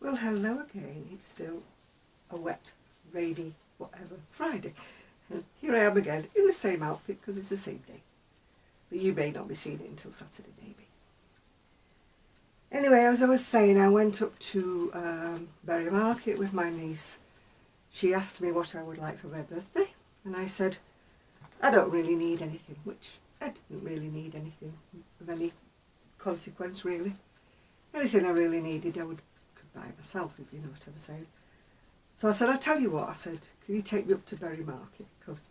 Well, hello again. It's still a wet, rainy, whatever, Friday. And here I am again in the same outfit because it's the same day. But you may not be seeing it until Saturday, maybe. Anyway, as I was saying, I went up to Berry Market with my niece. She asked me what I would like for my birthday. And I said, I don't really need anything, which I didn't really need anything of any consequence, really. Anything I really needed, I could buy myself, if you know what I'm saying. So I said, I'll tell you what, I said, can you take me up to Berry Market? Because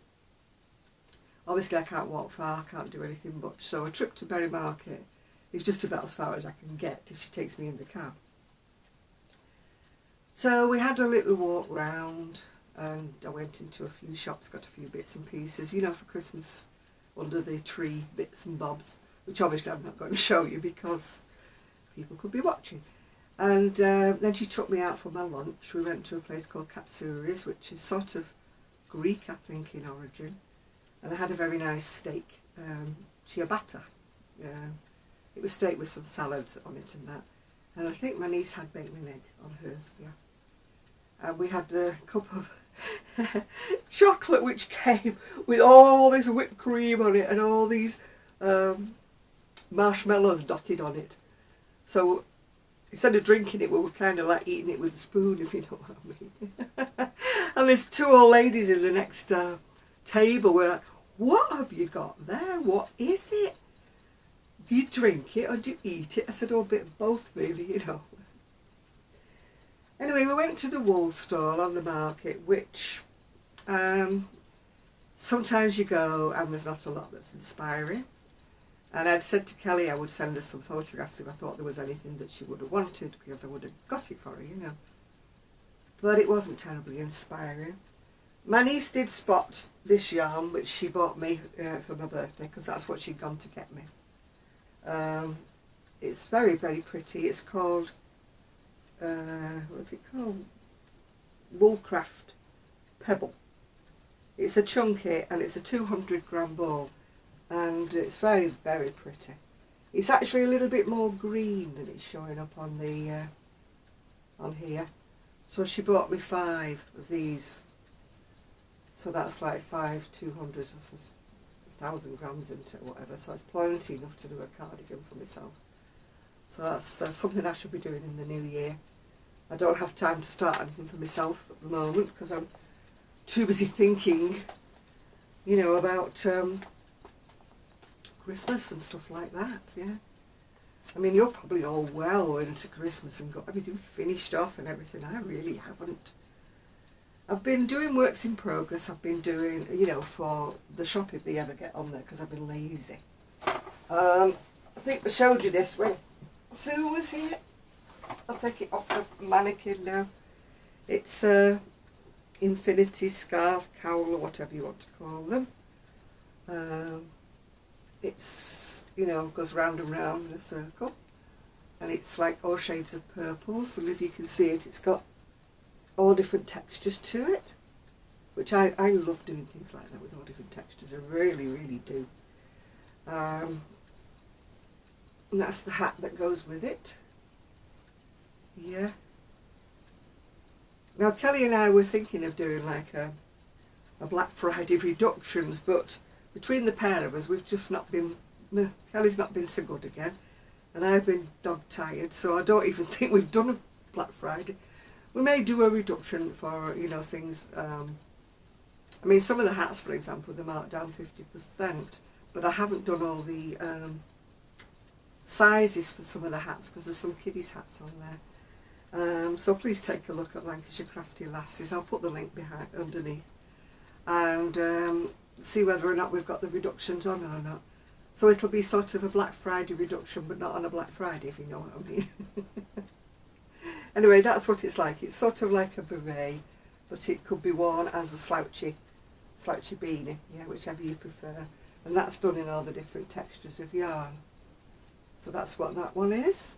obviously I can't walk far, I can't do anything much. So a trip to Berry Market is just about as far as I can get if she takes me in the car. So we had a little walk round and I went into a few shops, got a few bits and pieces, you know, for Christmas under the tree, bits and bobs, which obviously I'm not going to show you because people could be watching. And then she took me out for my lunch. We went to a place called Katsouris, which is sort of Greek, I think, in origin. And I had a very nice steak, ciabatta. It was steak with some salads on it and that. And I think my niece had bacon and egg on hers, yeah. And we had a cup of chocolate which came with all this whipped cream on it and all these marshmallows dotted on it. So instead of drinking it, we were kind of like eating it with a spoon, if you know what I mean. And there's two old ladies in the next table were like, what have you got there? What is it? Do you drink it or do you eat it? I said, oh, a bit of both really, you know. Anyway, we went to the wool stall on the market, which sometimes you go and there's not a lot that's inspiring. And I'd said to Kelly I would send her some photographs if I thought there was anything that she would have wanted, because I would have got it for her, you know. But it wasn't terribly inspiring. My niece did spot this yarn, which she bought me for my birthday, because that's what she'd gone to get me. It's very, very pretty. It's called, what's it called? Woolcraft Pebble. It's a chunky and it's a 200-gram ball. And it's very, very pretty. It's actually a little bit more green than it's showing up on the on here. So she bought me 5 of these. So that's like 5 200s, 1,000 grams into it, whatever. So it's plenty enough to do a cardigan for myself. So that's something I should be doing in the new year. I don't have time to start anything for myself at the moment because I'm too busy thinking, you know, about Christmas and stuff like that, yeah. I mean, you're probably all well into Christmas and got everything finished off and everything. I really haven't. I've been doing works in progress. I've been doing, you know, for the shop if they ever get on there, because I've been lazy. I think I showed you this when Sue was here. I'll take it off the mannequin now. It's a infinity scarf, cowl, or whatever you want to call them. It's, you know, goes round and round in a circle, and it's like all shades of purple. So if you can see it, it's got all different textures to it, which I love doing things like that with all different textures. I really, really do. And that's the hat that goes with it. Yeah. Now Kelly and I were thinking of doing like a Black Friday reductions, but between the pair of us, we've just not been, Kelly's not been so good again, and I've been dog tired, so I don't even think we've done a Black Friday. We may do a reduction for, you know, things, I mean, some of the hats, for example, they're marked down 50%, but I haven't done all the sizes for some of the hats, because there's some kiddies hats on there. So please take a look at Lancashire Crafty Lasses. I'll put the link behind underneath, and see whether or not we've got the reductions on or not. So it'll be sort of a Black Friday reduction, but not on a Black Friday, if you know what I mean. Anyway, that's what it's like. It's sort of like a beret, but it could be worn as a slouchy beanie, yeah, whichever you prefer. And that's done in all the different textures of yarn. So that's what that one is.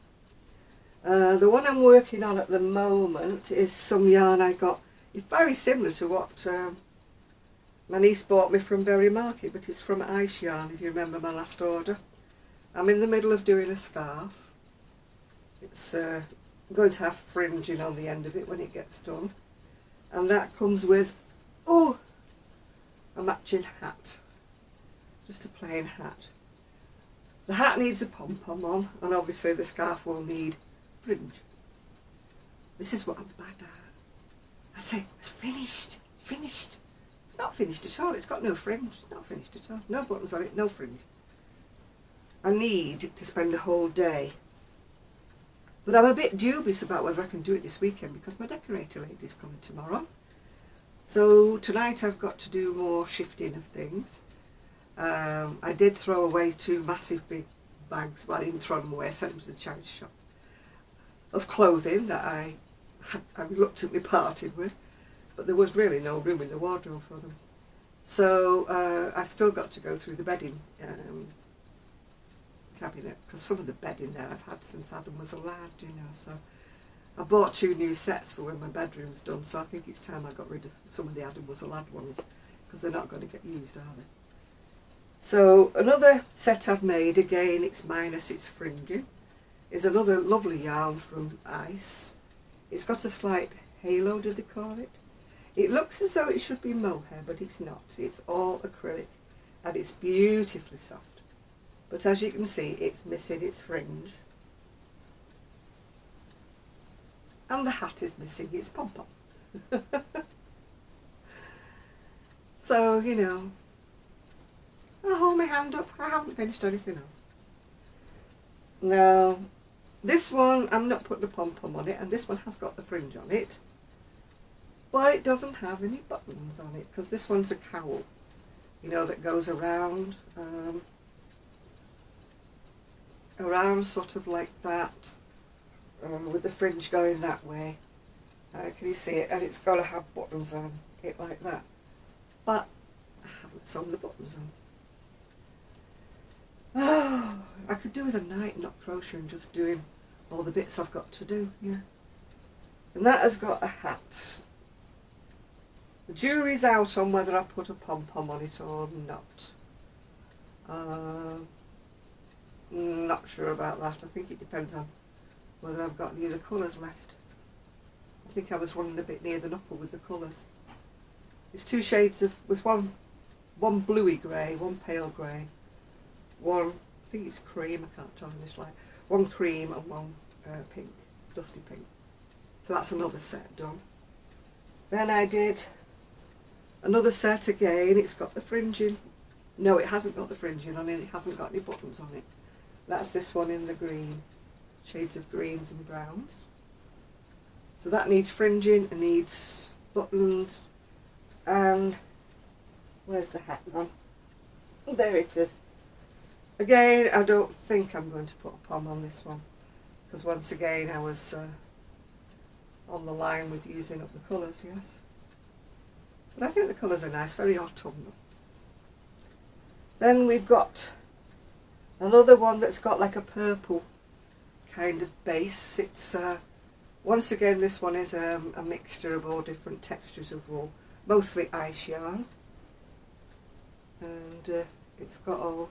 The one I'm working on at the moment is some yarn I got. It's very similar to what my niece bought me from Berry Market, but it's from Ice Yarn, if you remember my last order. I'm in the middle of doing a scarf. It's going to have fringing on the end of it when it gets done. And that comes with, oh, a matching hat. Just a plain hat. The hat needs a pom-pom on, and obviously the scarf will need fringe. This is what I'm bad at. I say, it's finished, finished. It's not finished at all, it's got no fringe. It's not finished at all. No buttons on it, no fringe. I need to spend a whole day. But I'm a bit dubious about whether I can do it this weekend because my decorator lady's coming tomorrow. So tonight I've got to do more shifting of things. I did throw away 2 massive big bags, well I didn't throw them away, I sent them to the charity shop, of clothing that I reluctantly parted with, but there was really no room in the wardrobe for them. So I've still got to go through the bedding cabinet, because some of the bedding there I've had since Adam was a lad, you know, so I bought 2 new sets for when my bedroom's done, so I think it's time I got rid of some of the Adam was a lad ones, because they're not going to get used, are they? So another set I've made, again it's minus its fringing, is another lovely yarn from Ice. It's got a slight halo, do they call it? It looks as though it should be mohair, but it's not. It's all acrylic and it's beautifully soft. But as you can see, it's missing its fringe. And the hat is missing its pom-pom. So, you know, I'll hold my hand up, I haven't finished anything else. Now, this one, I'm not putting a pom-pom on it, and this one has got the fringe on it. But it doesn't have any buttons on it, because this one's a cowl, you know, that goes around, around sort of like that, with the fringe going that way. Can you see it? And it's got to have buttons on it like that. But I haven't sewn the buttons on. Oh, I could do with a night knot crochet and just doing all the bits I've got to do, yeah. And that has got a hat. The jury's out on whether I put a pom-pom on it or not. Not sure about that. I think it depends on whether I've got any of the colours left. I think I was running a bit near the knuckle with the colours. There's 2 shades of, was one bluey grey, one pale grey, one, I think it's cream, I can't tell in this light, one cream and one pink, dusty pink. So that's another set done. Then I did another set again, it's got the fringing. No, it hasn't got the fringing on it, it hasn't got any buttons on it. That's this one in the green, shades of greens and browns. So that needs fringing and needs buttons. And where's the hat gone? Oh, there it is. Again, I don't think I'm going to put a pom on this one, because once again I was on the line with using up the colours, yes. But I think the colours are nice, very autumnal. Then we've got another one that's got like a purple kind of base. It's once again, this one is a mixture of all different textures of wool, mostly ice yarn, and it's got a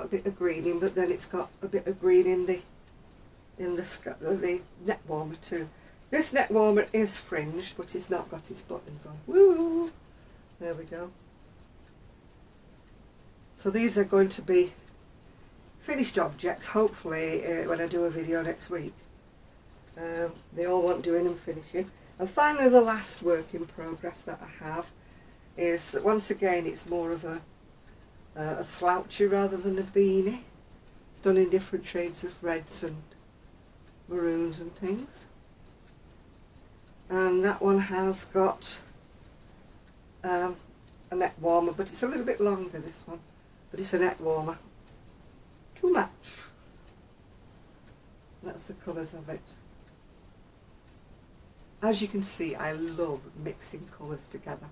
bit of green in, but then it's got a bit of green in the neck warmer too. This neck warmer is fringed, but it's not got its buttons on. Woo! There we go. So these are going to be finished objects, hopefully, when I do a video next week. They all want doing and finishing. And finally, the last work in progress that I have is, once again, it's more of a slouchy rather than a beanie. It's done in different shades of reds and maroons and things. And that one has got a neck warmer, but it's a little bit longer, this one. But it's a neck warmer to match. That's the colours of it. As you can see, I love mixing colours together.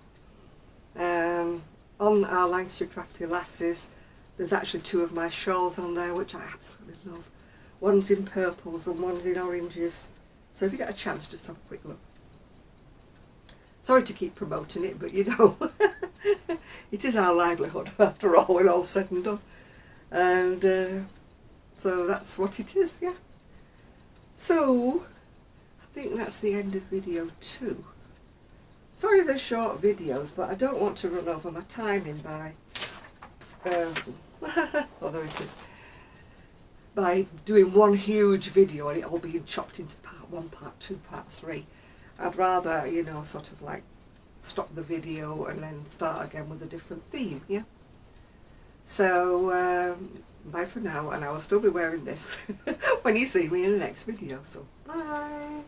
On our Lancashire Crafty Lasses, there's actually 2 of my shawls on there, which I absolutely love. One's in purples and one's in oranges. So if you get a chance, just have a quick look. Sorry to keep promoting it, but you know, it is our livelihood after all, when all's said and done. And So that's what it is, yeah. So I think that's the end of video 2. Sorry they're short videos, but I don't want to run over my timing by oh, there it is, by doing one huge video and it all being chopped into part 1, part 2, part 3. I'd rather, you know, sort of like stop the video and then start again with a different theme, yeah. So bye for now, and I will still be wearing this when you see me in the next video, so bye.